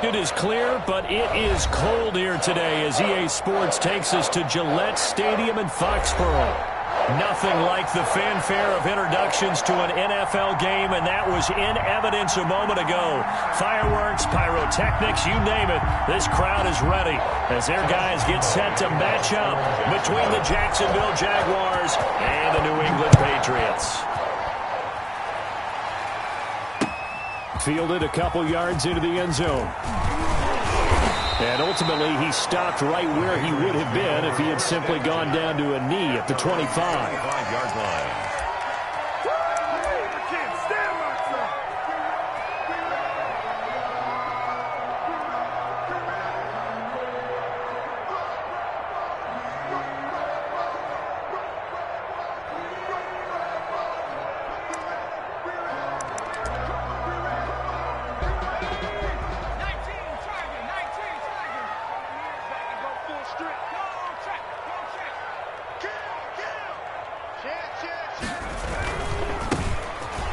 It is clear, but it is cold here today as EA Sports takes us to Gillette Stadium in Foxborough. Nothing like the fanfare of introductions to an NFL game, and that was in evidence a moment ago. Fireworks, pyrotechnics, you name it. This crowd is ready as their guys get set to match up between the Jacksonville Jaguars and the New England Patriots. Fielded a couple yards into the end zone. And ultimately, he stopped right where he would have been if he had simply gone down to a knee at the 25-yard line.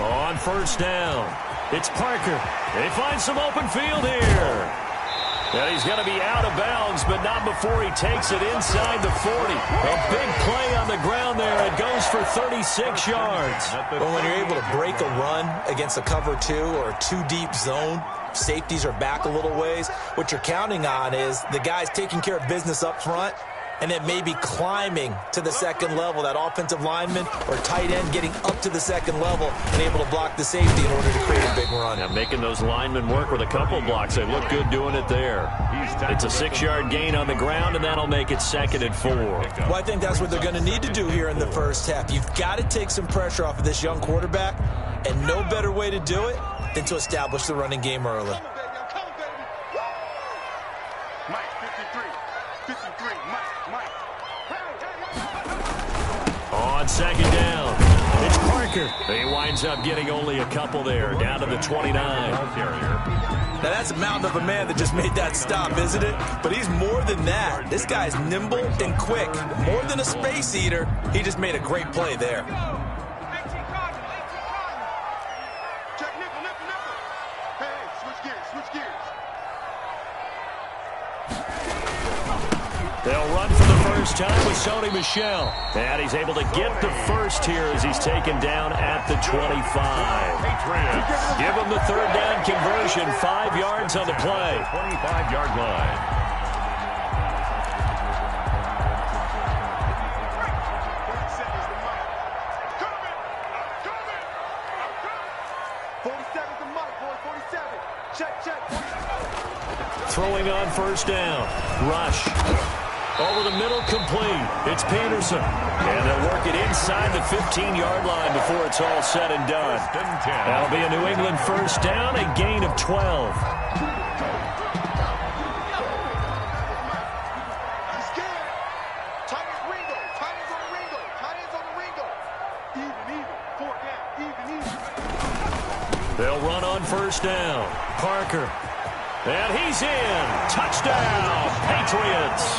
On first down, it's Parker. They find some open field here. And he's going to be out of bounds, but not before he takes it inside the 40. A big play on the ground there. It goes for 36 yards. Well, when you're able to break a run against a cover two or a two-deep zone, safeties are back a little ways. What you're counting on is the guys taking care of business up front and then maybe climbing to the second level, that offensive lineman or tight end getting up to the second level and able to block the safety in order to create a big run. Yeah, making those linemen work with a couple blocks. They look good doing it there. It's a 6-yard gain on the ground, and that'll make it 2nd and 4. Well, I think that's what they're going to need to do here in the first half. You've got to take some pressure off of this young quarterback, and no better way to do it than to establish the running game early. On 2nd down, it's Parker. He winds up getting only a couple there, down to the 29. Now, that's a mountain of a man that just made that stop, isn't it? But he's more than that. This guy's nimble and quick. More than a space eater, he just made a great play there. They'll run for the first time with Sony Michel. And he's able to get the first here as he's taken down at the 25. Give him the 3rd down conversion. 5 yards on the play. 25-yard line. Throwing on first down. Rush. Over the middle, complete. It's Peterson. And they'll work it inside the 15-yard line before it's all said and done. That'll be a New England first down, a gain of 12. They'll run on first down. Parker. And he's in. Touchdown, Patriots.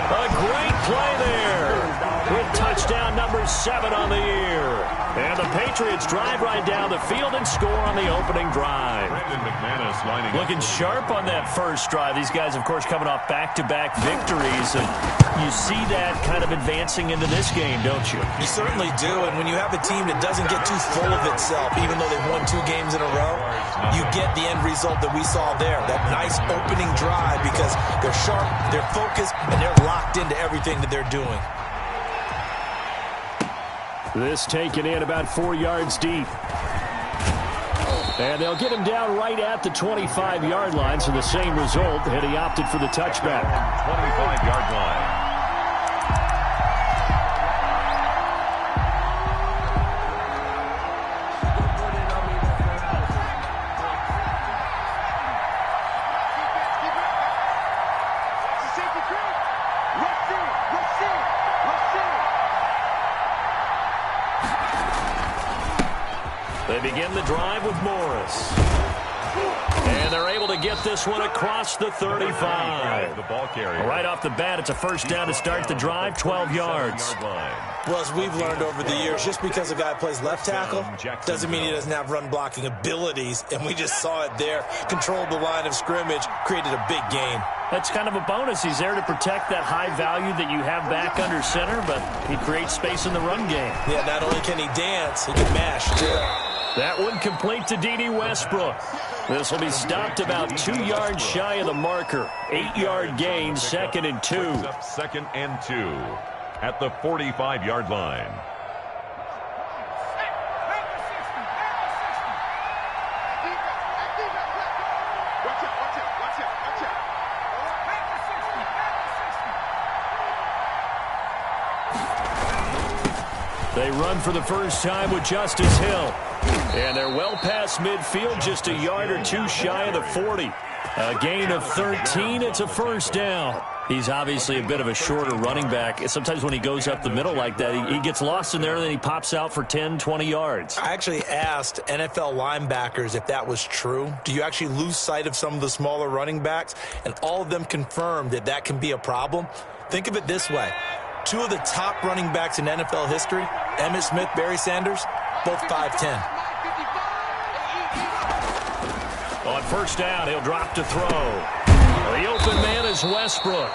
A great play there with touchdown number 7 on the year. And the Patriots drive right down the field and score on the opening drive. Looking sharp on that first drive. These guys, of course, coming off back-to-back victories. And you see that kind of advancing into this game, don't you? You certainly do. And when you have a team that doesn't get too full of itself, even though they've won 2 games in a row, you get the end result that we saw there. That nice opening drive because they're sharp, they're focused, and they're locked into everything that they're doing. This taken in about 4 yards deep. And they'll get him down right at the 25-yard line, so the same result, and he opted for the touchback. 25-yard line. They begin the drive with Morris. And they're able to get this one across the 35. Right off the bat, it's a first down to start the drive, 12 yards. Well, as we've learned over the years, just because a guy plays left tackle doesn't mean he doesn't have run-blocking abilities, and we just saw it there. Controlled the line of scrimmage, created a big gain. That's kind of a bonus. He's there to protect that high value that you have back under center, but he creates space in the run game. Yeah, not only can he dance, he can mash, too. That one complete to D.D. Westbrook. This will be stopped about 2 yards shy of the marker. 8-yard gain, 2nd and 2. Second and 2 at the 45-yard line. They run for the first time with Justice Hill. And they're well past midfield, just a yard or two shy of the 40. A gain of 13, it's a first down. He's obviously a bit of a shorter running back. Sometimes when he goes up the middle like that, he gets lost in there, and then he pops out for 10, 20 yards. I actually asked NFL linebackers if that was true. Do you actually lose sight of some of the smaller running backs? And all of them confirmed that that can be a problem. Think of it this way. 2 of the top running backs in NFL history, Emmitt Smith, Barry Sanders, both 5'10". On first down, he'll drop to throw. The open man is Westbrook.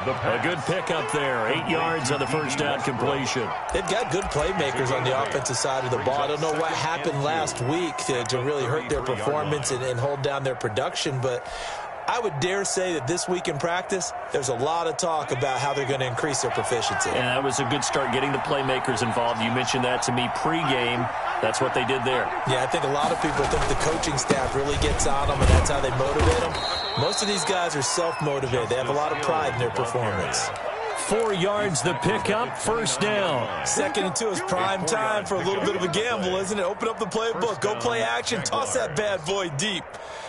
A good pickup there. 8 yards on the first down completion. They've got good playmakers on the offensive side of the ball. I don't know what happened last week to really hurt their performance and hold down their production, but I would dare say that this week in practice, there's a lot of talk about how they're going to increase their proficiency. And that was a good start, getting the playmakers involved. You mentioned that to me pregame. That's what they did there. Yeah, I think a lot of people think the coaching staff really gets on them, and that's how they motivate them. Most of these guys are self-motivated. They have a lot of pride in their performance. 4 yards the pickup, first down. 2nd and 2 is prime time for a little bit of a gamble, isn't it? Open up the playbook, go play action, toss that bad boy deep.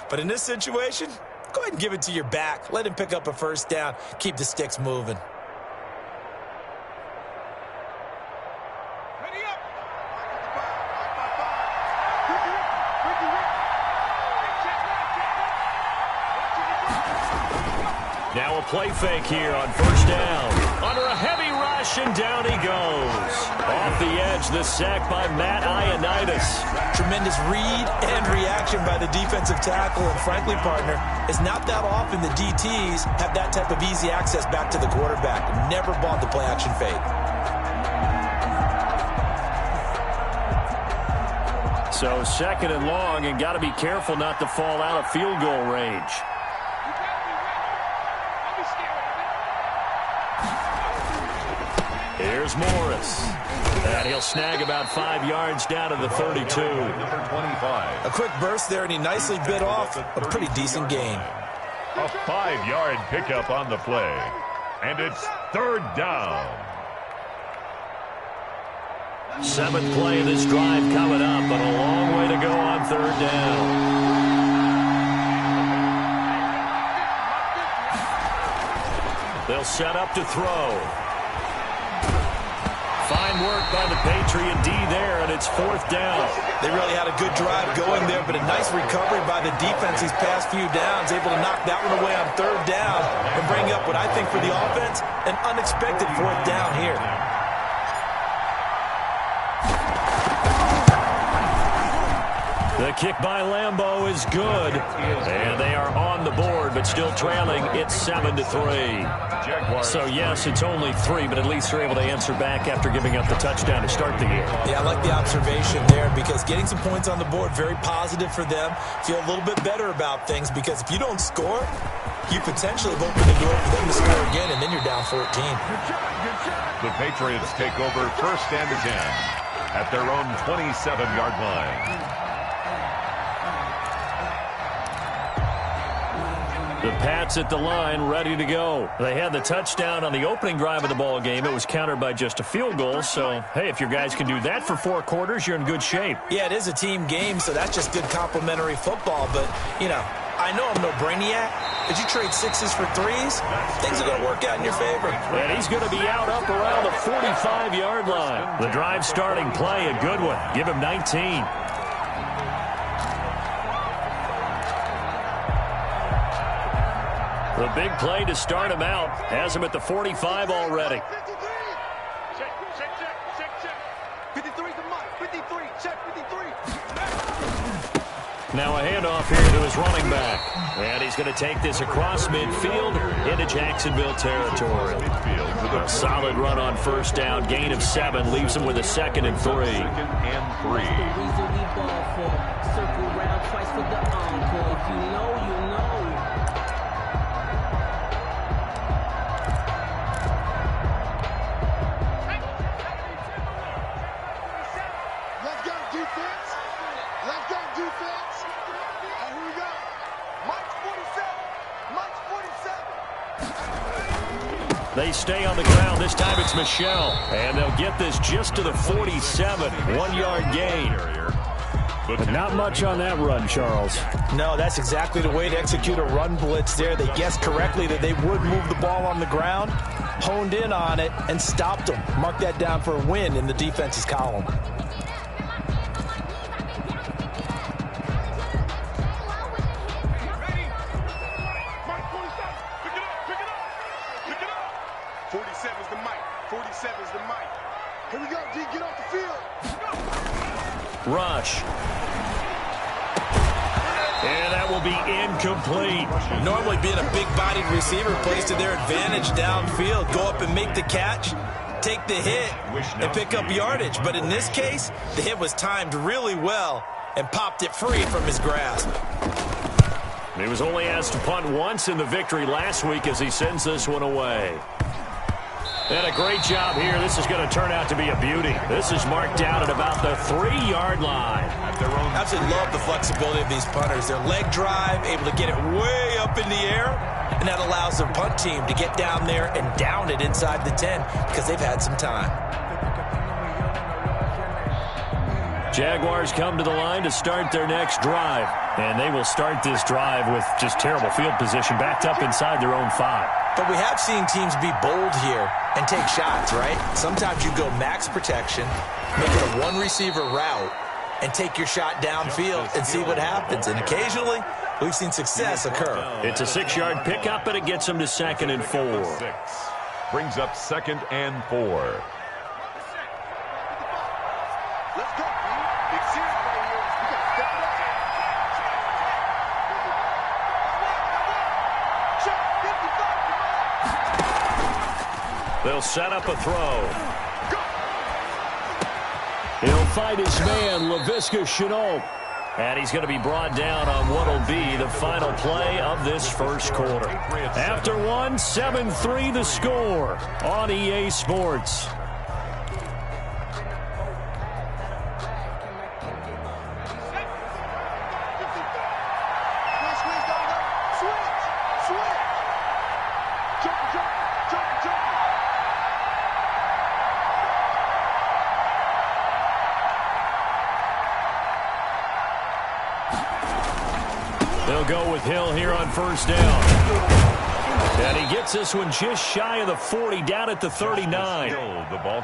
But in this situation, go ahead and give it to your back. Let him pick up a first down. Keep the sticks moving. Now a play fake here on first down. Under a heavy rush, and down he goes. Off the edge, the sack by Matt Ioannidis. Tremendous read and reaction by the defensive tackle, and frankly, partner, it's not that often the DTs have that type of easy access back to the quarterback. Never bought the play-action fake. So 2nd and long, and got to be careful not to fall out of field goal range. Here's Morris. And he'll snag about 5 yards down to the 32. Number 25. A quick burst there, and he nicely bit off a pretty decent gain. A 5-yard pickup on the play. And it's 3rd down. 7th play of this drive coming up, but a long way to go on 3rd down. They'll set up to throw. Fine work by the Patriot D there, and it's 4th down. They really had a good drive going there, but a nice recovery by the defense these past few downs, able to knock that one away on 3rd down and bring up what I think for the offense, an unexpected 4th down here. The kick by Lambeau is good, and they are on the board, but still trailing. It's 7-3. So, yes, it's only 3, but at least they're able to answer back after giving up the touchdown to start the game. Yeah, I like the observation there, because getting some points on the board, very positive for them. Feel a little bit better about things, because if you don't score, you potentially have opened the door for them to score again, and then you're down 14. The Patriots take over 1st and 10 at their own 27-yard line. The Pats at the line, ready to go. They had the touchdown on the opening drive of the ball game. It was countered by just a field goal. So, hey, if your guys can do that for 4 quarters, you're in good shape. Yeah, it is a team game, so that's just good complimentary football. But, you know, I know I'm no brainiac. But you trade 6s for 3s, things are going to work out in your favor. And he's going to be out up around the 45-yard line. The drive starting play, a good one. Give him 19. The big play to start him out has him at the 45 already. 53 to Mike. 53. Check 53. Now a handoff here to his running back. And he's going to take this across midfield into Jacksonville territory. A solid run on first down. Gain of 7 leaves him with a 2nd and 3. 2nd and 3. Circle round twice for the encore. If you know, you know. Let's go defense. Let's go defense. And here we go. Mike's 47. Mike's 47. They stay on the ground. This time it's Michelle. And they'll get this just to the 47. 1-yard gain. But not much on that run, Charles. No, that's exactly the way to execute a run blitz there. They guessed correctly that they would move the ball on the ground, honed in on it, and stopped them. Mark that down for a win in the defense's column. Mike 47. Pick it up. Pick it up. Pick it up. 47's the Mike. 47's the Mike. Here we go, D. Get off the field. Rush. And that will be incomplete. Normally being a big-bodied receiver plays to their advantage downfield. Go up and make the catch, take the hit, and pick up yardage. But in this case, the hit was timed really well and popped it free from his grasp. He was only asked to punt once in the victory last week as he sends this one away. And a great job here. This is going to turn out to be a beauty. This is marked down at about the 3-yard line. Absolutely love the flexibility of these punters. Their leg drive, able to get it way up in the air, and that allows their punt team to get down there and down it inside the 10 because they've had some time. Jaguars come to the line to start their next drive. And they will start this drive with just terrible field position, backed up inside their own 5. But we have seen teams be bold here and take shots, right? Sometimes you go max protection, make it a one-receiver route, and take your shot downfield and see what happens. And occasionally, we've seen success occur. It's a 6-yard pickup, and it gets them to 2nd and 4. Brings up 2nd and 4. Let's go, B. Big series right here. We got to step it up. Check 55. They'll set up a throw. He'll fight his man, Laviska Shenault. And he's going to be brought down on what will be the final play of this first quarter. After one, 7-3 the score on EA Sports. They'll go with Hill here on first down. And he gets this one just shy of the 40, down at the 39.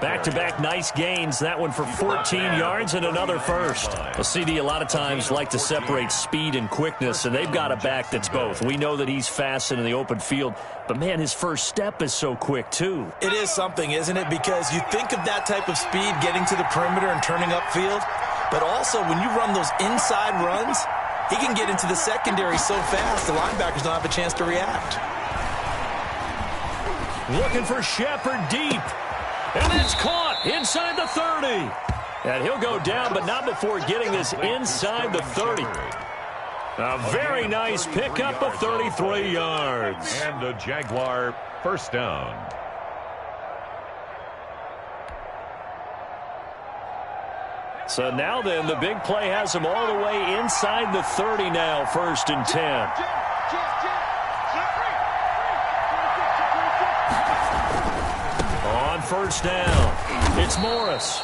Back-to-back nice gains. That one for 14 yards and another first. A CD a lot of times like to separate speed and quickness, and they've got a back that's both. We know that he's fast in the open field, but, man, his first step is so quick, too. It is something, isn't it? Because you think of that type of speed getting to the perimeter and turning upfield, but also when you run those inside runs, he can get into the secondary so fast, the linebackers don't have a chance to react. Looking for Shepard deep. And it's caught inside the 30. And he'll go down, but not before getting this inside the 30. A very nice pickup of 33 yards. And a Jaguar first down. So now then, the big play has him all the way inside the 30 now, 1st and 10. On first down, it's Morris.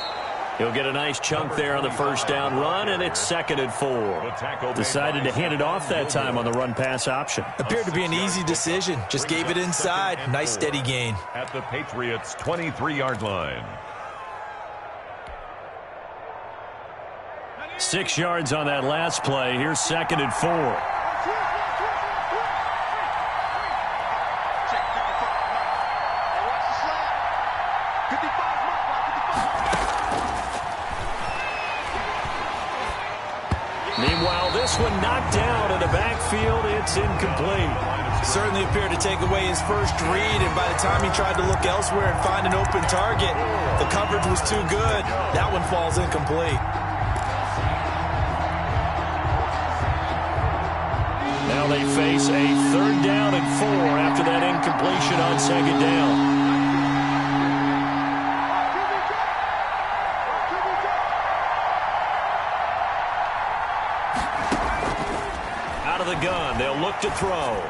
He'll get a nice chunk there on the first down run, and it's 2nd and 4. Decided to hand it off that time on the run-pass option. Appeared to be an easy decision. Just gave it inside. Nice steady gain. At the Patriots' 23-yard line. 6 yards on that last play. Here's 2nd and 4. this one knocked down in the backfield. It's incomplete. Certainly appeared to take away his first read, and by the time he tried to look elsewhere and find an open target, the coverage was too good. That one falls incomplete. Now they face a 3rd down and 4 after that incompletion on 2nd down. Out of the gun, they'll look to throw.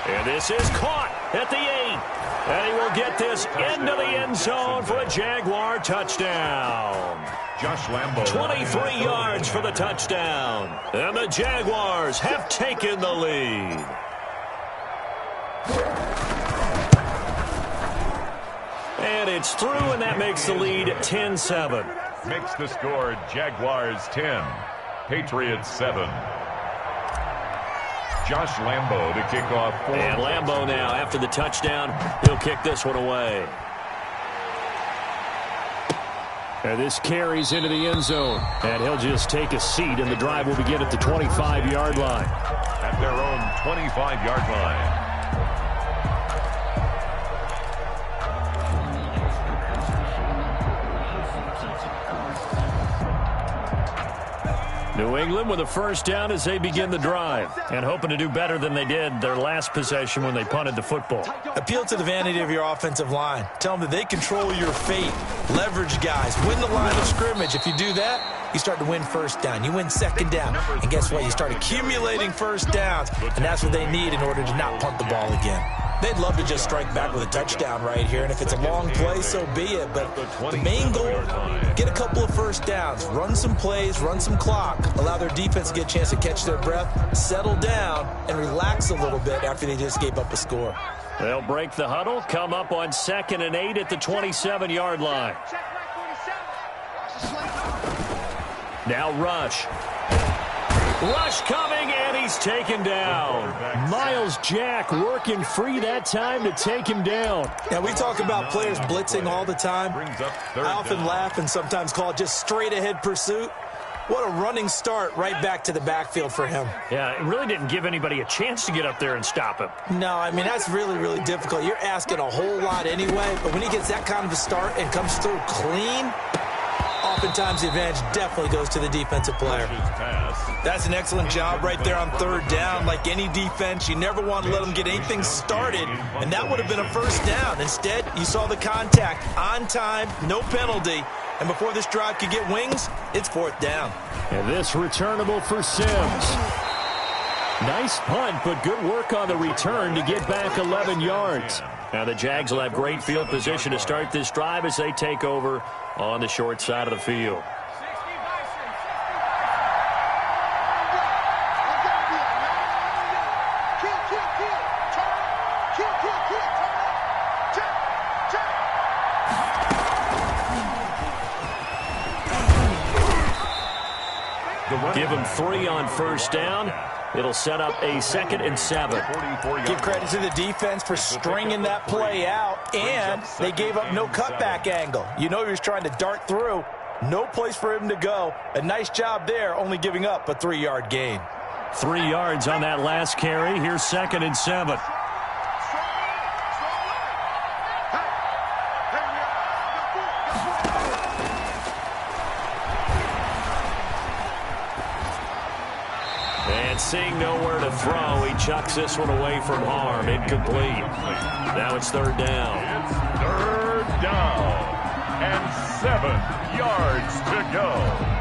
And this is caught at the 8. And he will get this into the end zone for a Jaguar touchdown. Josh Lambo. 23 yards for the touchdown. And the Jaguars have taken the lead. And it's through, and that makes the lead 10-7. Makes the score Jaguars 10, Patriots 7. Josh Lambo to kick off. And Lambo now, after the touchdown, he'll kick this one away. And this carries into the end zone. And he'll just take a seat, and the drive will begin at the 25-yard line. At their own 25-yard line. New England with a 1st down as they begin the drive, and hoping to do better than they did their last possession when they punted the football. Appeal to the vanity of your offensive line. Tell them that they control your fate. Leverage guys. Win the line of scrimmage. If you do that, you start to win 1st down. You win 2nd down. And guess what? You start accumulating 1st downs, and that's what they need in order to not punt the ball again. They'd love to just strike back with a touchdown right here, and if it's a long play, so be it. But the main goal, get a couple of 1st downs, run some plays, run some clock, allow their defense to get a chance to catch their breath, settle down, and relax a little bit after they just gave up a score. They'll break the huddle, come up on 2nd and 8 at the 27-yard line. Now Rush. Rush coming, and he's taken down. Miles Jack working free that time to take him down. Now, we talk about players blitzing all the time. I often laugh and sometimes call it just straight-ahead pursuit. What a running start right back to the backfield for him. Yeah, it really didn't give anybody a chance to get up there and stop him. No, I mean, that's really, really difficult. You're asking a whole lot anyway, but when he gets that kind of a start and comes through clean, oftentimes the advantage definitely goes to the defensive player. That's an excellent job right there on 3rd down. Like any defense, you never want to let them get anything started, and that would have been a 1st down. Instead, you saw the contact on time, no penalty, and before this drive could get wings, it's 4th down. And this returnable for Sims. Nice punt, but good work on the return to get back 11 yards. Now the Jags will have great field position to start this drive as they take over on the short side of the field. Give him 3 on 1st down. It'll set up a 2nd and 7. Give credit to the defense for stringing that play out, and they gave up no cutback angle. You know he was trying to dart through. No place for him to go. A nice job there, only giving up a 3-yard gain. 3 yards on that last carry. Here's 2nd and 7. And seeing nowhere to throw, he chucks this one away from harm. Incomplete. Now it's 3rd down. It's 3rd down and 7 yards to go.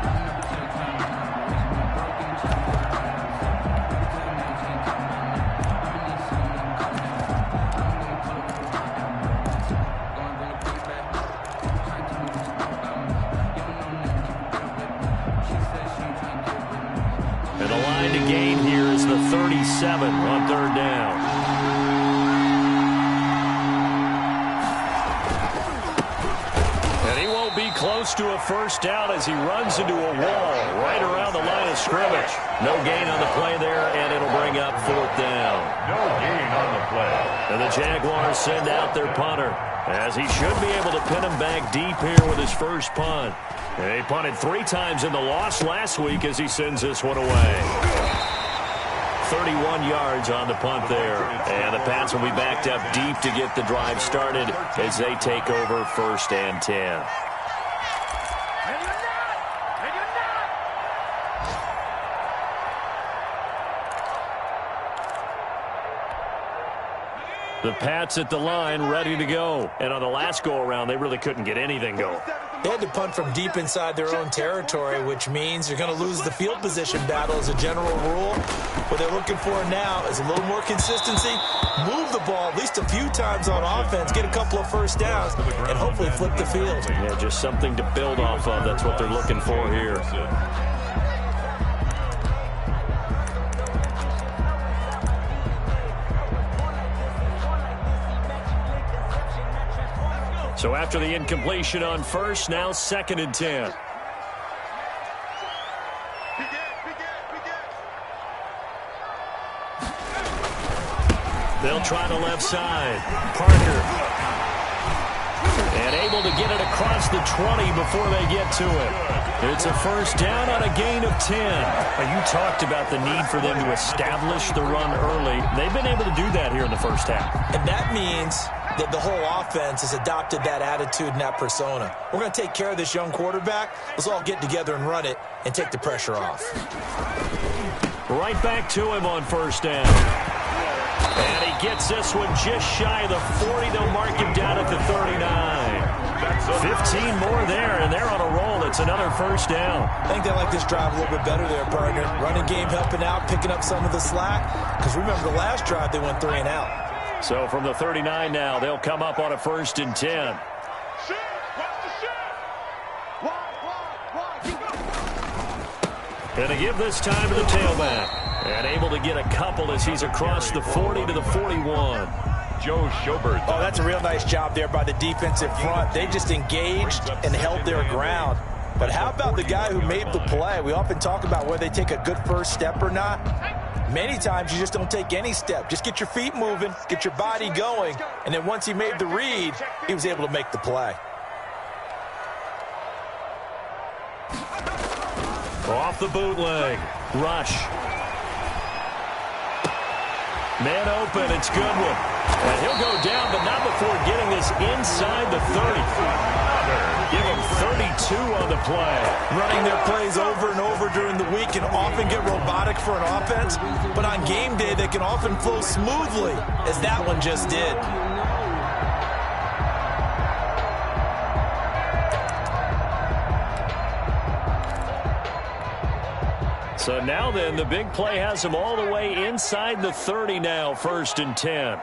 And the line to gain here is the 37 on 3rd down. And he won't be close close to a first down as he runs into a wall right around the line of scrimmage. No gain on the play there, and it'll bring up fourth down. No gain on the play. And the Jaguars send out their punter, as he should be able to pin him back deep here with his first punt. And he punted 3 times in the loss last week as he sends this one away. 31 yards on the punt there. And the Pats will be backed up deep to get the drive started as they take over 1st and 10. The Pats at the line, ready to go. And on the last go-around, they really couldn't get anything going. They had to punt from deep inside their own territory, which means you're going to lose the field position battle as a general rule. What they're looking for now is a little more consistency, move the ball at least a few times on offense, get a couple of first downs, and hopefully flip the field. Yeah, just something to build off of. That's what they're looking for here. So after the incompletion on first, now 2nd and 10. They'll try the left side. Parker. And able to get it across the 20 before they get to it. It's a first down on a gain of 10. Now, you talked about the need for them to establish the run early. They've been able to do that here in the first half. And that means that the whole offense has adopted that attitude and that persona. We're going to take care of this young quarterback. Let's all get together and run it and take the pressure off. Right back to him on first down. And he gets this one just shy of the 40. They'll mark him down at the 39. 15 more there, and they're on a roll. It's another first down. I think they like this drive a little bit better there, partner. Running game helping out, picking up some of the slack. Because remember, the last drive, they went 3 and out. So from the 39 now, they'll come up on a 1st and 10. And to give this time to the tailback. And able to get a couple as he's across the 40 to the 41. Joe Schobert. Oh, that's a real nice job there by the defensive front. They just engaged and held their ground. But how about the guy who made the play? We often talk about whether they take a good first step or not. Many times you just don't take any step. Just get your feet moving, get your body going, and then once he made the read, he was able to make the play. Off the bootleg. Rush. Man open. It's Goodwin. And he'll go down, but not before getting this inside the 30. Give him 32 on the play. Running their plays over and over during the week can often get robotic for an offense, but on game day they can often flow smoothly, as that one just did. So now then, the big play has him all the way inside the 30 now, 1st and 10.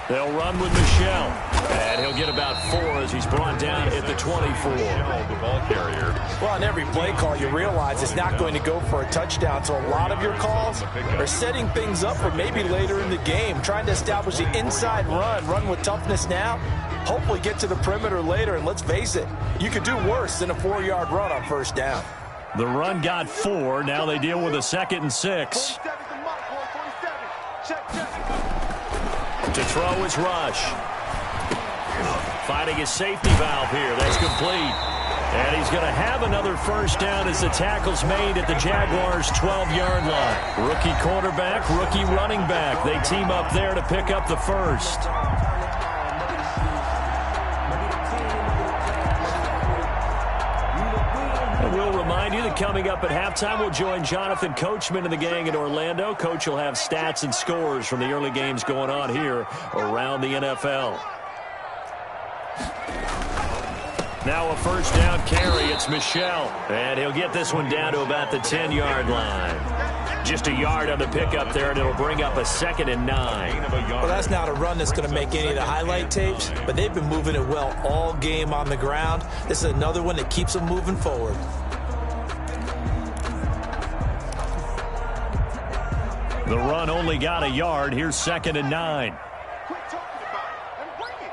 They'll run with Michelle. And he'll get about 4 as he's brought down at the 24. The ball carrier. Well, on every play call, you realize it's not going to go for a touchdown. So a lot of your calls are setting things up for maybe later in the game, trying to establish the inside run with toughness now, hopefully get to the perimeter later. And let's face it, you could do worse than a 4-yard run on first down. The run got 4. Now they deal with a 2nd and 6. To throw is Rush. Finding his safety valve here. That's complete. And he's going to have another first down as the tackle's made at the Jaguars' 12-yard line. Rookie quarterback, rookie running back. They team up there to pick up the first. And we'll remind you that coming up at halftime, we'll join Jonathan Coachman and the gang in Orlando. Coach will have stats and scores from the early games going on here around the NFL. Now a first down carry. It's Michelle. And he'll get this one down to about the 10-yard line. Just a yard on the pickup there, and it'll bring up a 2nd and 9. Well, that's not a run that's going to make any of the highlight tapes, but they've been moving it well all game on the ground. This is another one that keeps them moving forward. The run only got a yard. Here's 2nd and 9. Quit talking about it and bring it.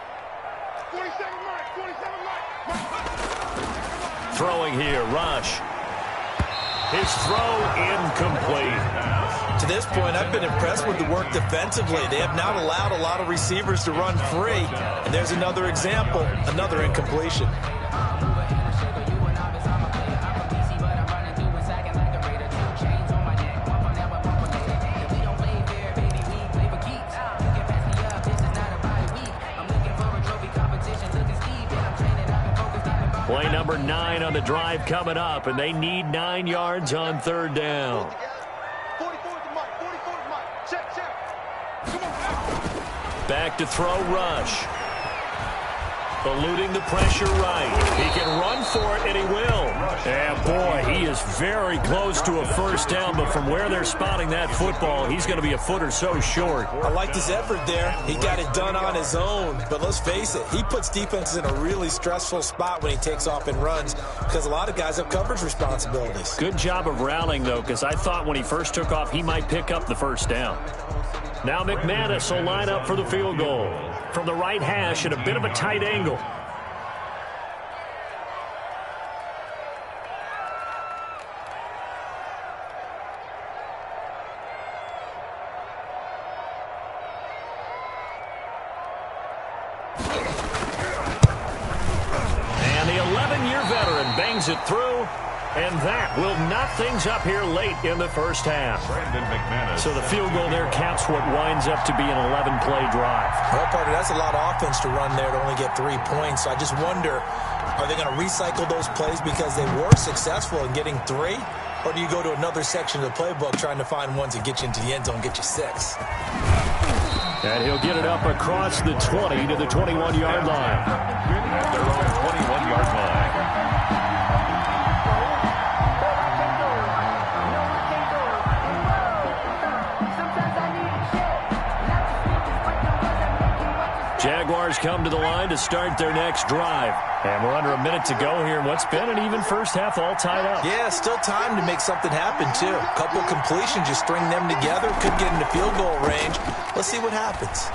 47 Mike, 47 Mike. Throwing here, Rush. His throw incomplete. To this point, I've been impressed with the work defensively. They have not allowed a lot of receivers to run free. And there's another example, another incompletion. Play number 9 on the drive coming up, and they need 9 yards on 3rd down. 44 to Mike, 44 to Mike. Check, check. Come on. Back to throw, Rush. Eluding the pressure right. He can run for it, and he will. And boy, he is very close to a 1st down, but from where they're spotting that football, he's going to be a foot or so short. I liked his effort there. He got it done on his own. But let's face it, he puts defenses in a really stressful spot when he takes off and runs because a lot of guys have coverage responsibilities. Good job of rallying, though, because I thought when he first took off, he might pick up the 1st down. Now McManus will line up for the field goal. From the right hash at a bit of a tight angle. And the 11-year veteran bangs it through. And that will knot things up here late in the 1st half. Brandon McManus. So the field goal there caps what winds up to be an 11-play drive. Well, Carter, that's a lot of offense to run there to only get 3 points. So I just wonder, are they going to recycle those plays because they were successful in getting 3? Or do you go to another section of the playbook trying to find ones that get you into the end zone, get you 6? And he'll get it up across the 20 to the 21-yard line. At their own 21-yard line. Jaguars come to the line to start their next drive. And we're under a minute to go here in what's been an even 1st half, all tied up. Yeah, still time to make something happen, too. A couple completions, you string them together, could get into field goal range. Let's see what happens.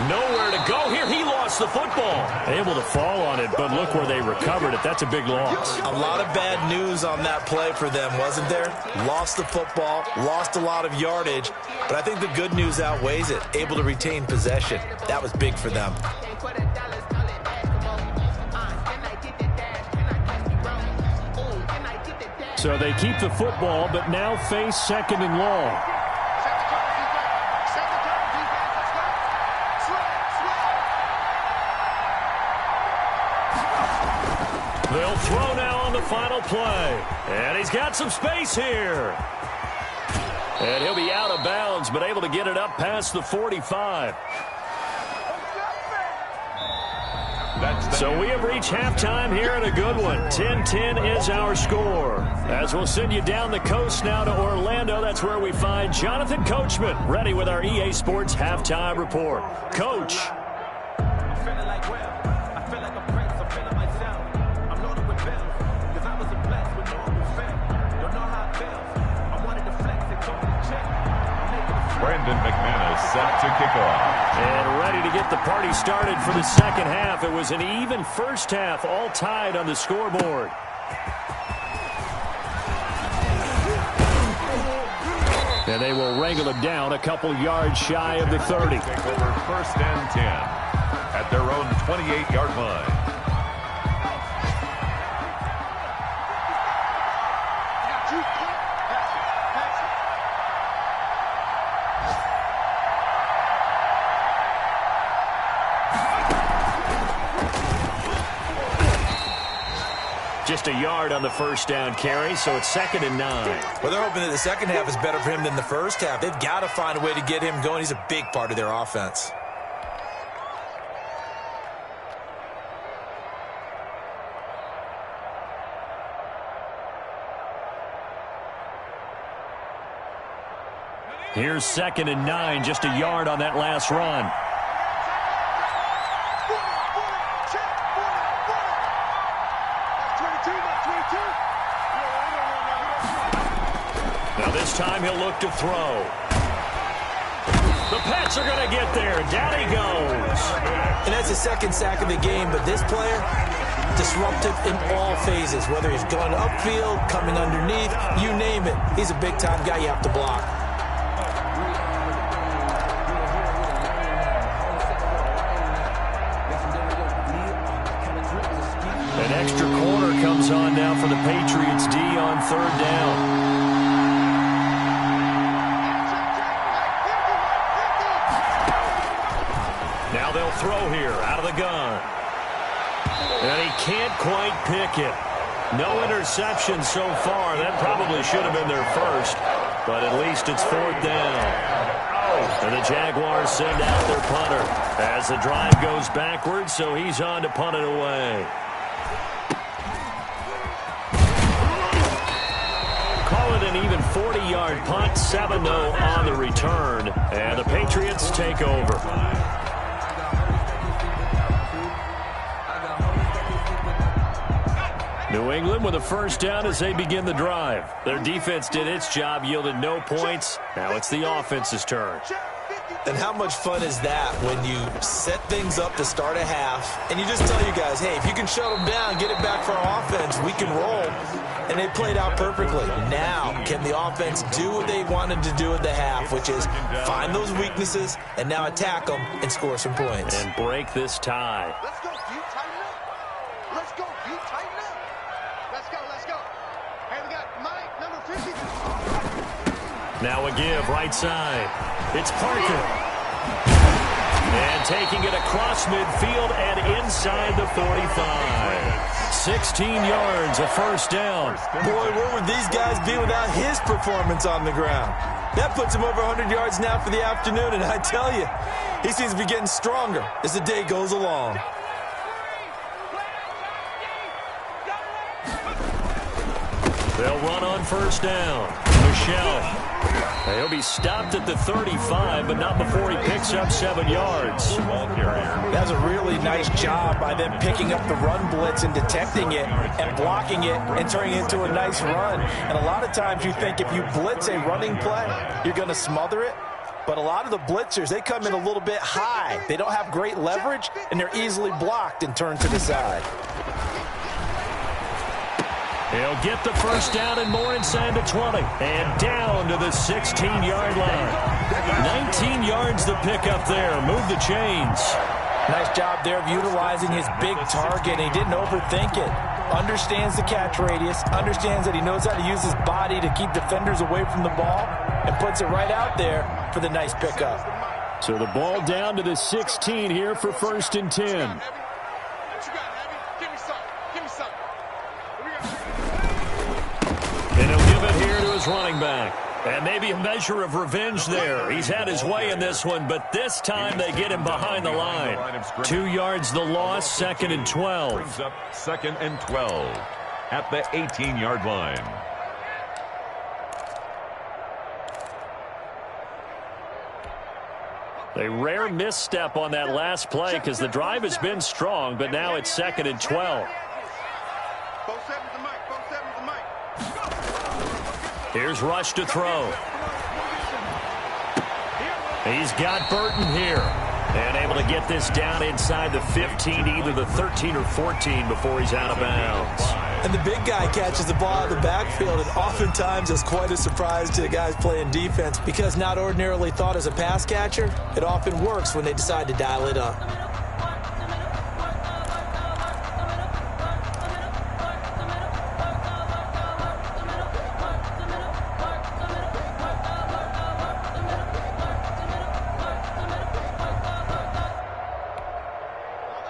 Nowhere to go here. He lost the football. Able to fall on it, but look where they recovered it. That's a big loss. A lot of bad news on that play for them, wasn't there? Lost the football, lost a lot of yardage, but I think the good news outweighs it. Able to retain possession. That was big for them. So they keep the football, but now face 2nd and long. They'll throw now on the final play. And he's got some space here. And he'll be out of bounds, but able to get it up past the 45. So we have reached halftime here in a good one. 10-10 is our score. As we'll send you down the coast now to Orlando, that's where we find Jonathan Coachman ready with our EA Sports Halftime Report. Coach. Brandon McManus set to kick off. And ready to get the party started for the 2nd half. It was an even 1st half, all tied on the scoreboard. And they will wrangle it down a couple yards shy of the 30. Take over 1st and 10 at their own 28-yard line. Just a yard on the 1st down carry, so it's 2nd and 9. Well, they're hoping that the 2nd half is better for him than the 1st half. They've got to find a way to get him going. He's a big part of their offense. Here's 2nd and 9, just a yard on that last run. time he'll look to throw. The Pats are going to get there. Down he goes. And that's the second sack of the game, but this player, disruptive in all phases, whether he's going upfield, coming underneath, you name it. He's a big-time guy you have to block. An extra corner comes on now for the Patriots D on third down. Now they'll throw here out of the gun. And he can't quite pick it. No interception so far. That probably should have been their first, but at least it's fourth down. And the Jaguars send out their punter as the drive goes backwards, so he's on to punt it away. Call it an even 40-yard punt, 7-0 on the return, and the Patriots take over. New England with a first down as they begin the drive. Their defense did its job, yielded no points. Now it's the offense's turn. And how much fun is that when you set things up to start a half, and you just tell you guys, hey, if you can shut them down, get it back for our offense, we can roll. And they played out perfectly. Now, can the offense do what they wanted to do at the half, which is find those weaknesses and now attack them and score some points. And break this tie. Let's go, D. Tighten up. Let's go, D. Tighten up. Let's go, let's go. Hey, we got Mike, number 50. Now a give, right side. It's Parker. And taking it across midfield and inside the 45. 16 yards, a first down. Boy, where would these guys be without his performance on the ground? That puts him over 100 yards now for the afternoon, and I tell you, he seems to be getting stronger as the day goes along. They'll run on first down. Michelle. He'll be stopped at the 35, but not before he picks up 7 yards. That's a really nice job by them picking up the run blitz and detecting it and blocking it and turning it into a nice run. And a lot of times you think if you blitz a running play, you're going to smother it. But a lot of the blitzers, they come in a little bit high. They don't have great leverage, and they're easily blocked and turned to the side. He'll get the first down and more inside the 20. And down to the 16-yard line. 19 yards the pickup there. Move the chains. Nice job there of utilizing his big target. He didn't overthink it. Understands the catch radius. Understands that he knows how to use his body to keep defenders away from the ball. And puts it right out there for the nice pickup. So the ball down to the 16 here for first and 10. And he'll give it here to his running back. And maybe a measure of revenge there. He's had his way in this one, but this time they get him behind the line. 2 yards the loss, second and 12. Brings up second and 12 at the 18-yard line. A rare misstep on that last play because the drive has been strong, but now it's second and 12. Here's Rush to throw. He's got Burton here. And able to get this down inside the 15, either the 13 or 14 before he's out of bounds. And the big guy catches the ball out of the backfield, and oftentimes it's quite a surprise to the guys playing defense because not ordinarily thought as a pass catcher, it often works when they decide to dial it up.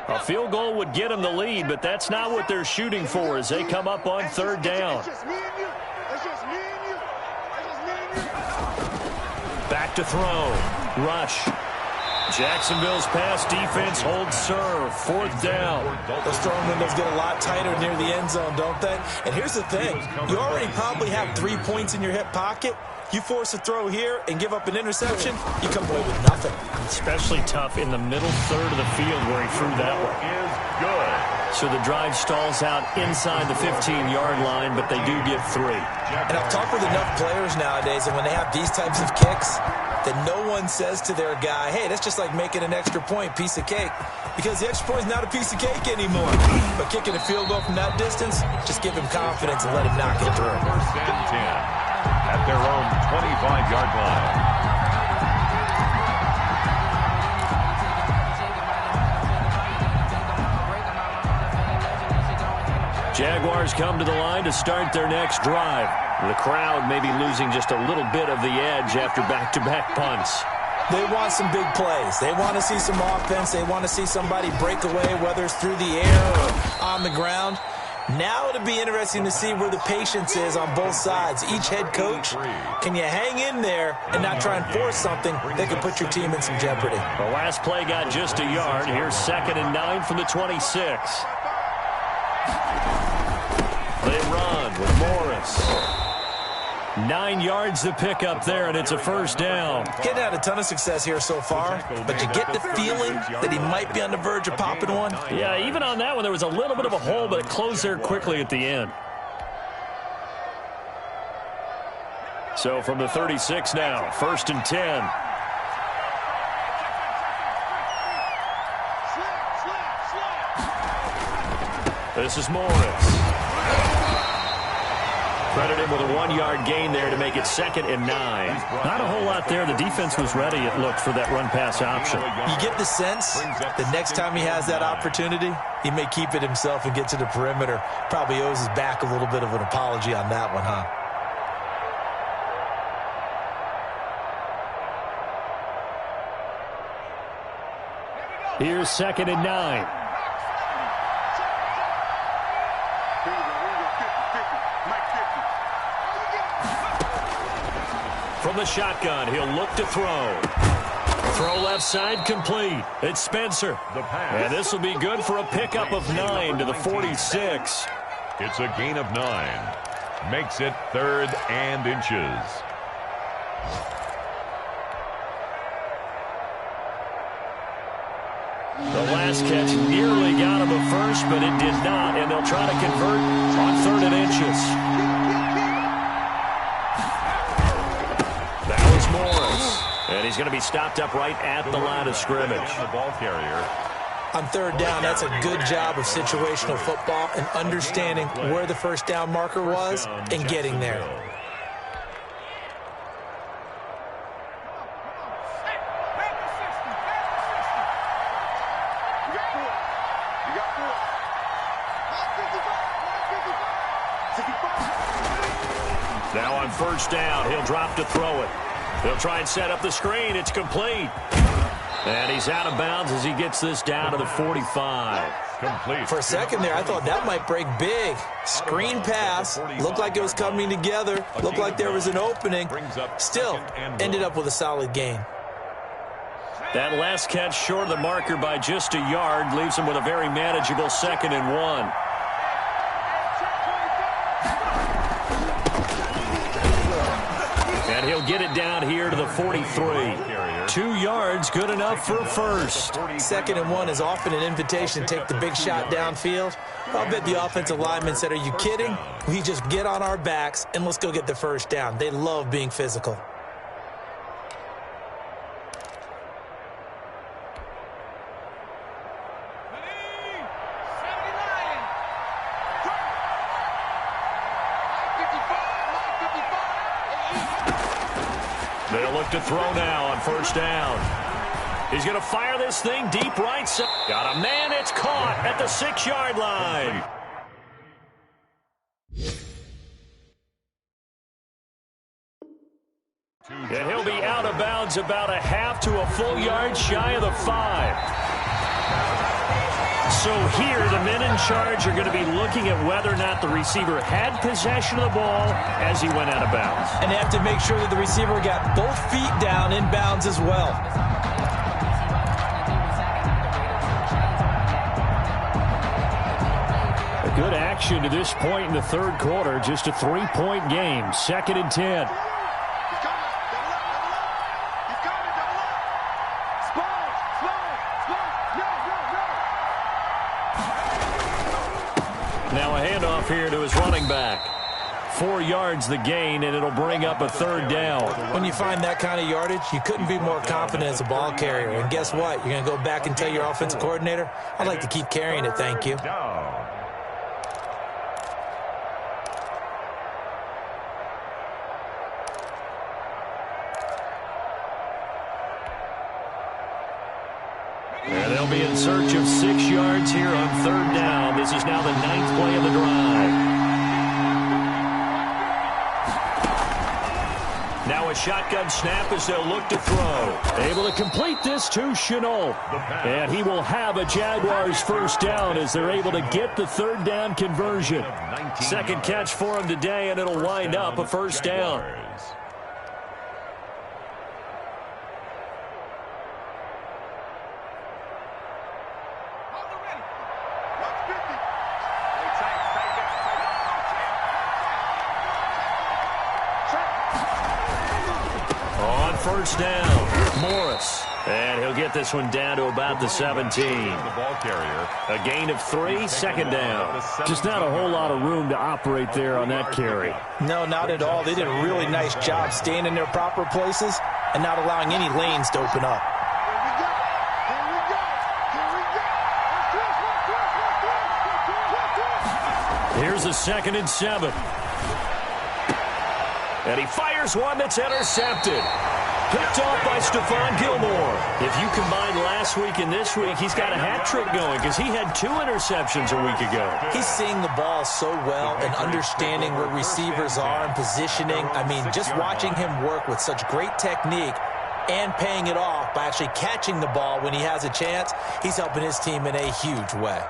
A field goal would get them the lead, but that's not what they're shooting for as they come up on third down. Back to throw. Rush. Jacksonville's pass defense holds serve. Fourth down. Those throwing windows get a lot tighter near the end zone, don't they? And here's the thing. You already probably have 3 points in your hip pocket. You force a throw here and give up an interception, you come away with nothing. Especially tough in the middle third of the field where he threw that one. Is good. So the drive stalls out inside the 15-yard line, but they do get 3. And I've talked with enough players nowadays, and when they have these types of kicks, that no one says to their guy, hey, that's just like making an extra point, piece of cake. Because the extra point is not a piece of cake anymore. But kicking a field goal from that distance, just give him confidence and let him knock it through. First and 10 at their own 25-yard line. Jaguars come to the line to start their next drive. The crowd may be losing just a little bit of the edge after back-to-back punts. They want some big plays. They want to see some offense. They want to see somebody break away, whether it's through the air or on the ground. Now it'll be interesting to see where the patience is on both sides. Each head coach, can you hang in there and not try and force something that could put your team in some jeopardy? The last play got just a yard. Here's 2nd and 9 from the 26. They run with Morris. 9 yards to pick up there, and it's a first down. Getting had a ton of success here so far, but you get the feeling that he might be on the verge of popping one. Yeah, even on that one, there was a little bit of a hole, but it closed there quickly at the end. So from the 36 now, 1st and 10. This is Morris. Credit him with a 1-yard gain there to make it 2nd and 9. Not a whole lot there. The defense was ready, it looked, for that run-pass option. You get the sense that next time he has that opportunity, he may keep it himself and get to the perimeter. Probably owes his back a little bit of an apology on that one, huh? Here's 2nd and 9. From the shotgun, he'll look to throw. Throw left side complete. It's Spencer. And this will be good for a pickup of 9 to the 46. It's a gain of 9. Makes it 3rd and inches. The last catch nearly got him a first, but it did not, and they'll try to convert on 3rd and inches. That was Morris, and he's going to be stopped up right at the line of scrimmage. The ball carrier. On 3rd down, that's a good job of situational football and understanding where the first down marker was and getting there. Now on 1st down, he'll drop to throw it. He'll try and set up the screen. It's complete. And he's out of bounds as he gets this down to the 45. Complete. For a second there, I thought that might break big. Screen pass. Looked like it was coming together. Looked like there was an opening. Still, ended up with a solid gain. That last catch short of the marker by just a yard leaves him with a very manageable 2nd and 1. And he'll get it down here to the 43. 2 yards, good enough for a first. 2nd and 1 is often an invitation to take the big shot downfield. I'll bet the offensive lineman said, are you kidding? We just get on our backs and let's go get the first down. They love being physical. They'll look to throw now on 1st down. He's going to fire this thing deep right side. Got a man. It's caught at the 6-yard line. And he'll be out of bounds about a half to a full yard shy of the 5. So here, the men in charge are going to be looking at whether or not the receiver had possession of the ball as he went out of bounds. And they have to make sure that the receiver got both feet down in bounds as well. A good action to this point in the 3rd quarter. Just a 3-point game. 2nd and 10. Now a handoff here to his running back. 4 yards the gain, and it'll bring up a 3rd down. When you find that kind of yardage, you couldn't be more confident as a ball carrier. And guess what? You're going to go back and tell your offensive coordinator, I'd like to keep carrying it, thank you. And they'll be in search of 6 yards here on 3rd down. This is now the 9th play of the drive. Now a shotgun snap as they'll look to throw. Able to complete this to Chenault. And he will have a Jaguars 1st down as they're able to get the 3rd down conversion. 2nd catch for him today, and it'll wind up a 1st down. On 1st down, Morris. And he'll get this one down to about the 17. The ball carrier. A gain of 3, 2nd down. Just not a whole lot of room to operate there on that carry. No, not at all. They did a really nice job staying in their proper places and not allowing any lanes to open up. Here's a 2nd and 7. And he fires one that's intercepted. Picked off by Stephon Gilmore. If you combine last week and this week, he's got a hat trick going because he had 2 interceptions a week ago. He's seeing the ball so well and understanding where receivers are and positioning. I mean, just watching him work with such great technique and paying it off by actually catching the ball when he has a chance, he's helping his team in a huge way.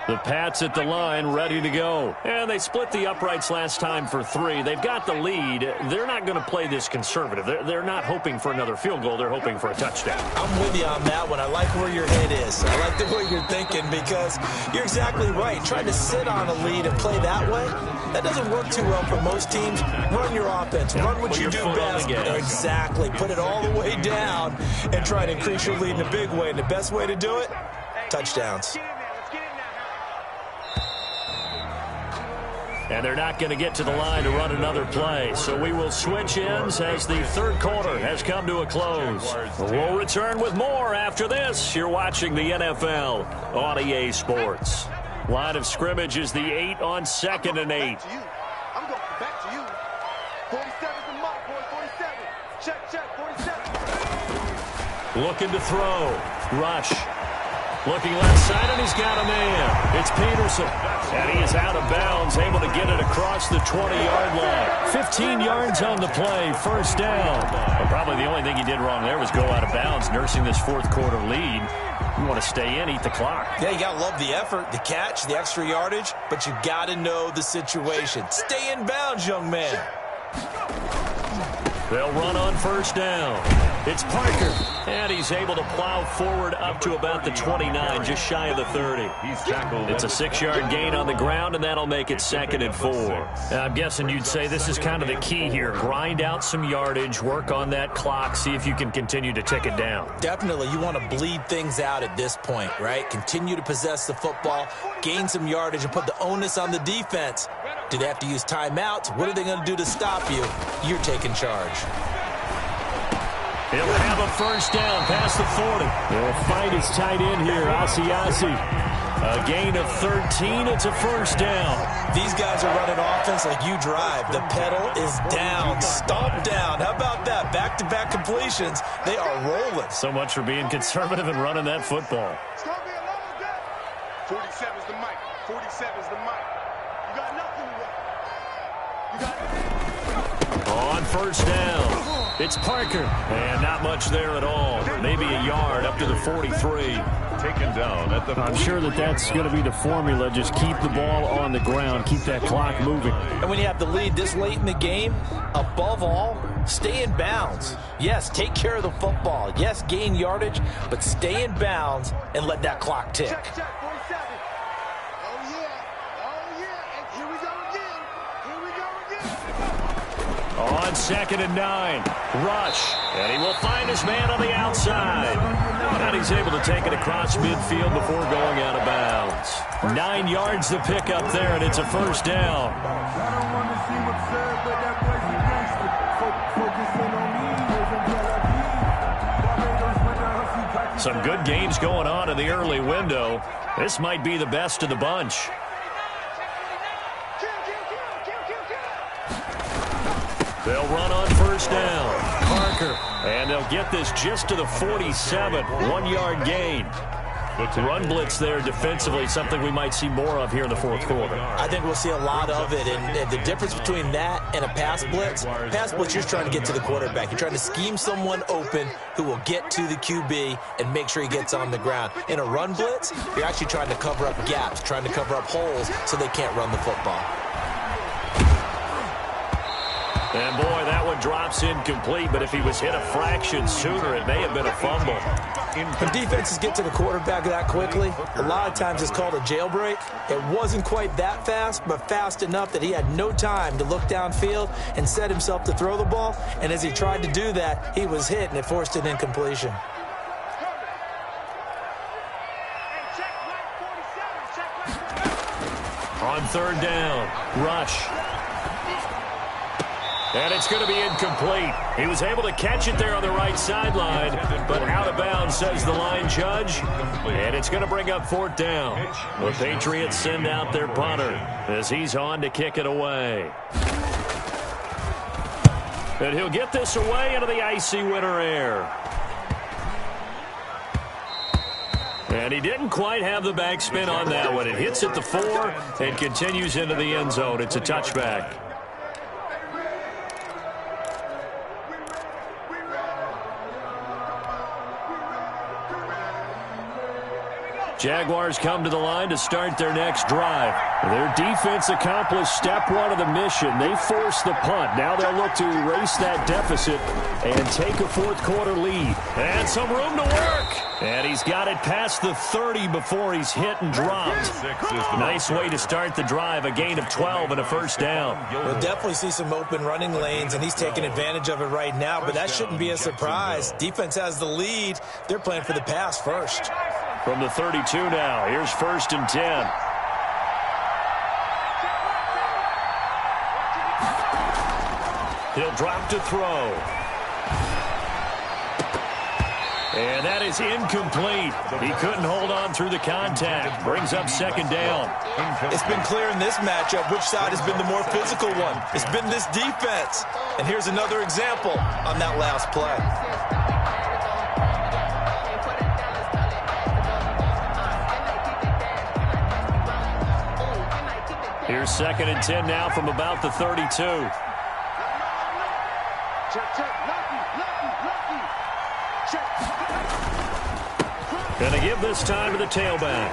The Pats at the line, ready to go. And they split the uprights last time for 3. They've got the lead. They're not going to play this conservative. They're not hoping for another field goal. They're hoping for a touchdown. I'm with you on that one. I like where your head is. I like the way you're thinking because you're exactly right. Trying to sit on a lead and play that way, that doesn't work too well for most teams. Run your offense. Run what you do best. Exactly. Put it all the way down and try to increase your lead in a big way. And the best way to do it, touchdowns. And they're not going to get to the line to run another play. So we will switch ends as the 3rd quarter has come to a close. We'll return with more after this. You're watching the NFL on EA Sports. Line of scrimmage is the 8 on 2nd and 8. I'm going back to you. 47's the mark, boy. 47. Check, 47. Looking to throw. Rush. Looking left side, and he's got a man. It's Peterson. And he is out of bounds, able to get it across the 20-yard line. 15 yards on the play, 1st down. Well, probably the only thing he did wrong there was go out of bounds, nursing this 4th quarter lead. You want to stay in, eat the clock. Yeah, you got to love the effort, the catch, the extra yardage, but you got to know the situation. Stay in bounds, young man. They'll run on 1st down. It's Parker, and he's able to plow forward up to about the 29, just shy of the 30. It's a 6-yard gain on the ground, and that'll make it 2nd and 4. I'm guessing you'd say this is kind of the key here. Grind out some yardage, work on that clock, see if you can continue to tick it down. Definitely, you want to bleed things out at this point, right? Continue to possess the football, gain some yardage, and put the onus on the defense. Do they have to use timeouts? What are they going to do to stop you? You're taking charge. He'll have a 1st down past the 40. They'll fight his tight end here, Asiasi. A gain of 13. It's a 1st down. These guys are running offense like you drive. The pedal is down, stomp down. How about that? Back-to-back completions. They are rolling. So much for being conservative and running that football. It's going to be a long day. 47's the mic. 47's the mic. You got nothing to work. On 1st down, it's Parker. And not much there at all. Maybe a yard up to the 43. Taken down at the I'm sure that's going to be the formula. Just keep the ball on the ground. Keep that clock moving. And when you have the lead this late in the game, above all, stay in bounds. Yes, take care of the football. Yes, gain yardage, but stay in bounds and let that clock tick. Check, 47. Oh, yeah. And here we go again. On 2nd and 9, Rush. And he will find his man on the outside. And he's able to take it across midfield before going out of bounds. 9 yards to pick up there, and it's a first down. Some good games going on in the early window. This might be the best of the bunch. They'll run on first down. Parker. And they'll get this just to the 47. 1-yard gain. The run blitz there defensively, something we might see more of here in the fourth quarter. I think we'll see a lot of it. And the difference between that and a pass blitz, you're just trying to get to the quarterback. You're trying to scheme someone open who will get to the QB and make sure he gets on the ground. In a run blitz, you're actually trying to cover up gaps, trying to cover up holes so they can't run the football. And, boy, that one drops incomplete, but if he was hit a fraction sooner, it may have been a fumble. When defenses get to the quarterback that quickly, a lot of times it's called a jailbreak. It wasn't quite that fast, but fast enough that he had no time to look downfield and set himself to throw the ball. And as he tried to do that, he was hit, and it forced an incompletion. On third down, rush. And it's going to be incomplete. He was able to catch it there on the right sideline, but out of bounds, says the line judge. And it's going to bring up fourth down. The Patriots send out their punter as he's on to kick it away. And he'll get this away into the icy winter air. And he didn't quite have the backspin on that one. It hits at the 4 and continues into the end zone. It's a touchback. Jaguars come to the line to start their next drive. Their defense accomplished step 1 of the mission. They forced the punt. Now they'll look to erase that deficit and take a fourth quarter lead. And some room to work. And he's got it past the 30 before he's hit and dropped. Nice way to start the drive. A gain of 12 and a first down. We'll definitely see some open running lanes, and he's taking advantage of it right now, but that shouldn't be a surprise. Defense has the lead. They're playing for the pass first. From the 32 now, here's 1st and 10. He'll drop to throw. And that is incomplete. He couldn't hold on through the contact. Brings up second down. It's been clear in this matchup which side has been the more physical one. It's been this defense. And here's another example on that last play. Here's 2nd and 10 now from about the 32. Gonna give this time to the tailback.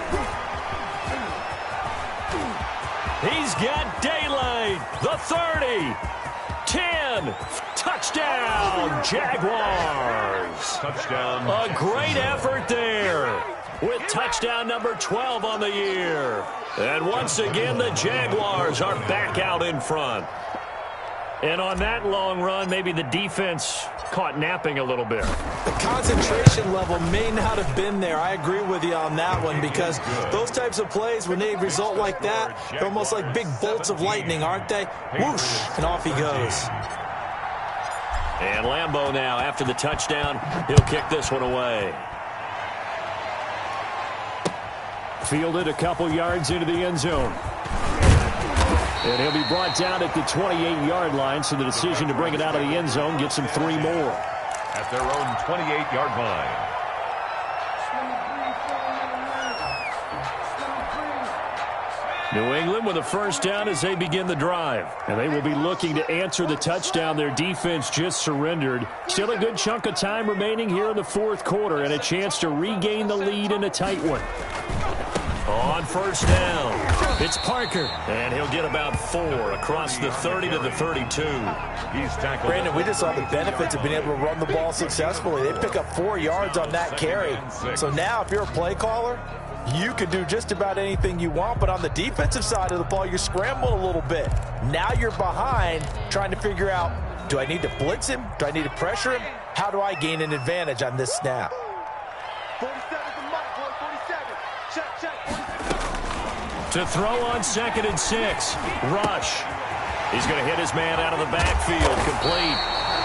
He's got daylight. The 30. 10. Touchdown, Jaguars. Touchdown. A great effort there with touchdown number 12 on the year. And once again, the Jaguars are back out in front. And on that long run, maybe the defense caught napping a little bit. The concentration level may not have been there. I agree with you on that one, because those types of plays, when they result like that, they're almost like big bolts of lightning, aren't they? Whoosh, and off he goes. And Lambeau now, after the touchdown, he'll kick this one away. Fielded a couple yards into the end zone. And he'll be brought down at the 28-yard line, so the decision to bring it out of the end zone gets him 3 more. At their own 28-yard line. New England with a first down as they begin the drive. And they will be looking to answer the touchdown their defense just surrendered. Still a good chunk of time remaining here in the fourth quarter, and a chance to regain the lead in a tight one. On first down, it's Parker, and he'll get about 4 across the 30 to the 32. He's tackled. Brandon, we just saw the benefits of being able to run the ball successfully. They pick up 4 yards on that carry. So now if you're a play caller, you can do just about anything you want, but on the defensive side of the ball, you scramble a little bit. Now you're behind trying to figure out, do I need to blitz him? Do I need to pressure him? How do I gain an advantage on this snap? 47's the mic, boy. 47. Check. 47. To throw on 2nd and 6. Rush. He's going to hit his man out of the backfield. Complete.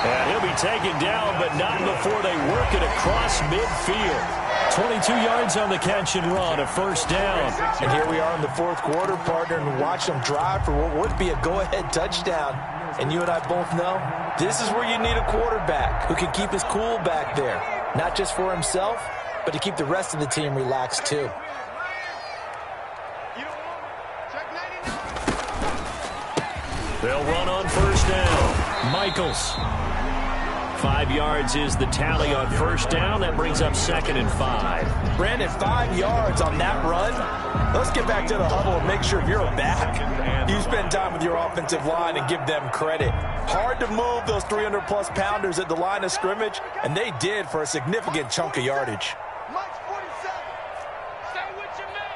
And he'll be taken down, but not before they work it across midfield. 22 yards on the catch and run, a first down. And here we are in the 4th quarter, partner, and watch them drive for what would be a go-ahead touchdown. And you and I both know this is where you need a quarterback who can keep his cool back there. Not just for himself, but to keep the rest of the team relaxed too. They'll run on first down. Michaels. 5 yards is the tally on first down. That brings up 2nd and 5. Brandon, 5 yards on that run. Let's get back to the huddle and make sure you're back. You spend time with your offensive line and give them credit. Hard to move those 300-plus pounders at the line of scrimmage, and they did for a significant chunk of yardage. Mike's 47. Stay with your man.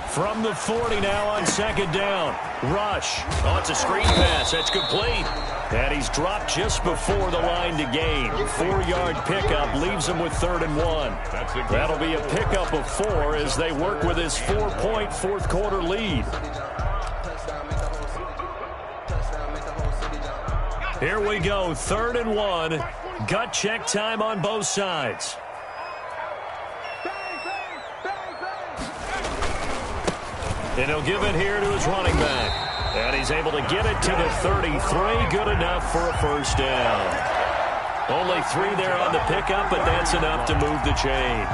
From the 40 now on 2nd down. Rush. Oh, it's a screen pass. That's complete. And he's dropped just before the line to gain. 4-yard pickup leaves him with 3rd and 1. That'll be a pickup of 4 as they work with his 4-point 4th quarter lead. Here we go. 3rd and 1. Gut check time on both sides. And he'll give it here to his running back. And he's able to get it to the 33. Good enough for a first down. Only 3 there on the pickup, but that's enough to move the chains.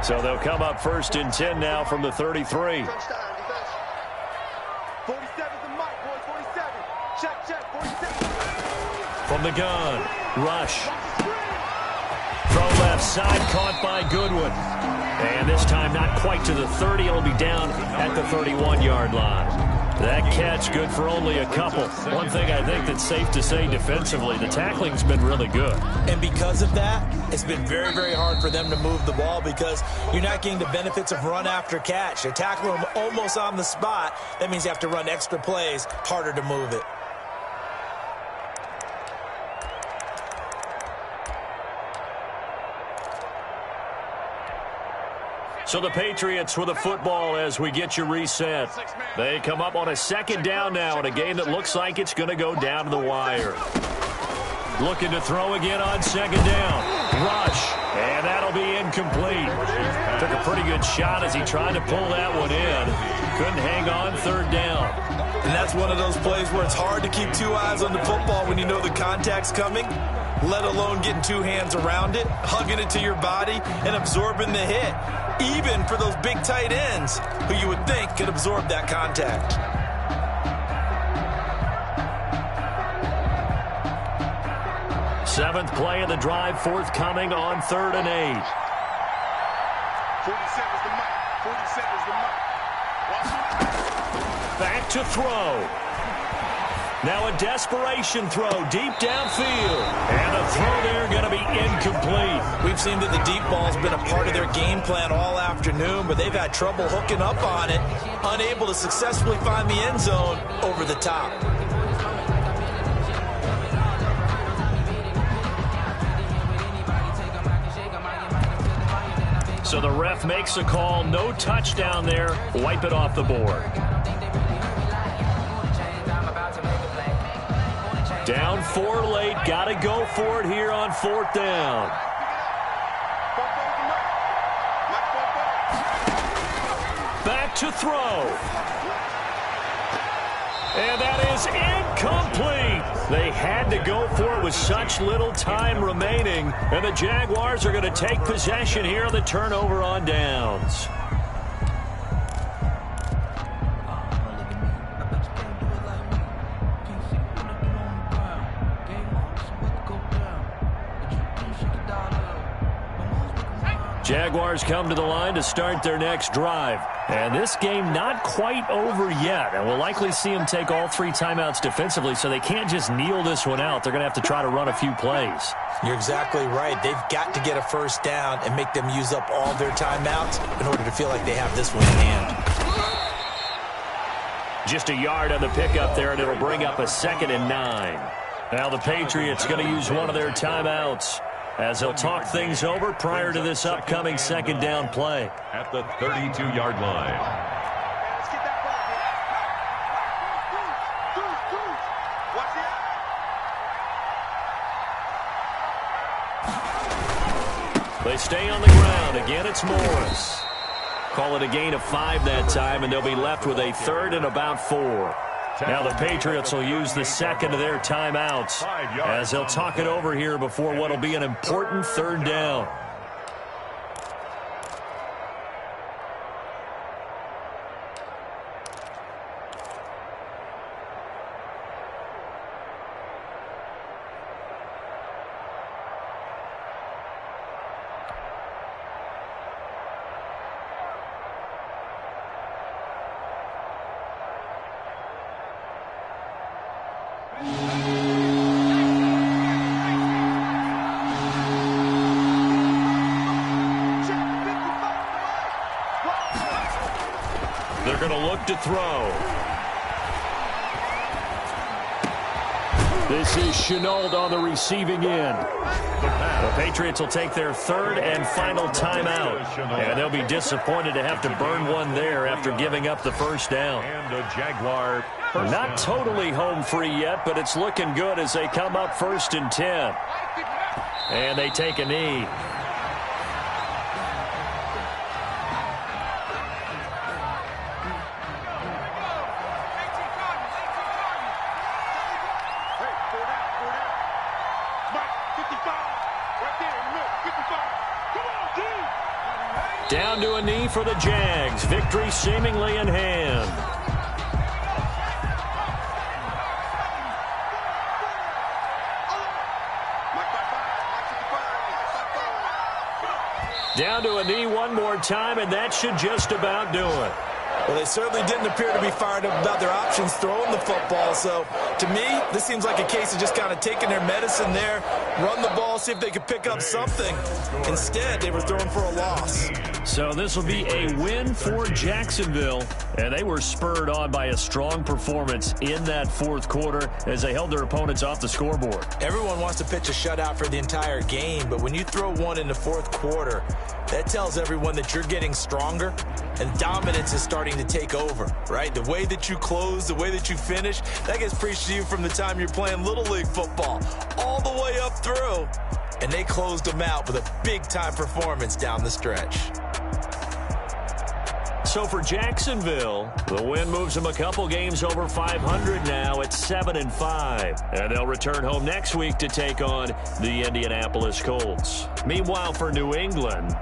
So they'll come up 1st and 10 now from the 33. 47's the mic, boy. 47. Check. 47. From the gun, Rush. Throw left side, caught by Goodwin. And this time not quite to the 30. It'll be down at the 31-yard line. That catch good for only a couple. One thing I think that's safe to say defensively, the tackling's been really good. And because of that, it's been very, very hard for them to move the ball because you're not getting the benefits of run after catch. They're tackling them almost on the spot. That means you have to run extra plays, harder to move it. So the Patriots with the football as we get you reset. They come up on a 2nd down now in a game that looks like it's going to go down to the wire. Looking to throw again on 2nd down. Rush. And that'll be incomplete. Took a pretty good shot as he tried to pull that one in. Couldn't hang on 3rd down. And that's one of those plays where it's hard to keep 2 eyes on the football when you know the contact's coming, let alone getting 2 hands around it, hugging it to your body, and absorbing the hit. Even for those big tight ends who you would think could absorb that contact. Seventh play of the drive forthcoming on 3rd and 8. 47's the mic. 47's the mic. Back to throw. Now a desperation throw deep downfield. And a throw there going to be incomplete. We've seen that the deep ball's been a part of their game plan all afternoon, but they've had trouble hooking up on it, unable to successfully find the end zone over the top. So the ref makes a call. No touchdown there. Wipe it off the board. Down 4 late. Got to go for it here on 4th down. Back to throw. And that is incomplete. They had to go for it with such little time remaining. And the Jaguars are going to take possession here on the turnover on downs. Jaguars come to the line to start their next drive. And this game not quite over yet. And we'll likely see them take all 3 timeouts defensively, so they can't just kneel this one out. They're going to have to try to run a few plays. You're exactly right. They've got to get a first down and make them use up all their timeouts in order to feel like they have this one in hand. Just a yard on the pickup there, and it'll bring up a 2nd and 9. Now the Patriots going to use one of their timeouts as they'll talk things over prior to this upcoming 2nd down play. At the 32-yard line. They stay on the ground. Again, it's Morris. Call it a gain of 5 that time, and they'll be left with a 3rd and about 4. Now the Patriots will use the 2nd of their timeouts as they'll talk it over here before what will be an important 3rd down. They're going to look to throw. This is Chenault on the receiving end. The Patriots will take their 3rd and final timeout. And they'll be disappointed to have to burn one there after giving up the first down. And a Jaguar. Not totally home free yet, but it's looking good as they come up 1st and 10. And they take a knee. Down to a knee for the Jags. Victory seemingly in hand. Down to a knee one more time, and that should just about do it. Well, they certainly didn't appear to be fired up about their options throwing the football. So, to me, this seems like a case of just kind of taking their medicine there, run the ball, see if they could pick up something. Instead, they were throwing for a loss. So this will be a win for Jacksonville, and they were spurred on by a strong performance in that 4th quarter as they held their opponents off the scoreboard. Everyone wants to pitch a shutout for the entire game, but when you throw one in the 4th quarter, that tells everyone that you're getting stronger and dominance is starting to take over, right? The way that you close, the way that you finish, that gets preached to you from the time you're playing Little League football all the way up through. And they closed them out with a big-time performance down the stretch. So for Jacksonville, the win moves them a couple games over 500 now at 7-5. And they'll return home next week to take on the Indianapolis Colts. Meanwhile, for New England,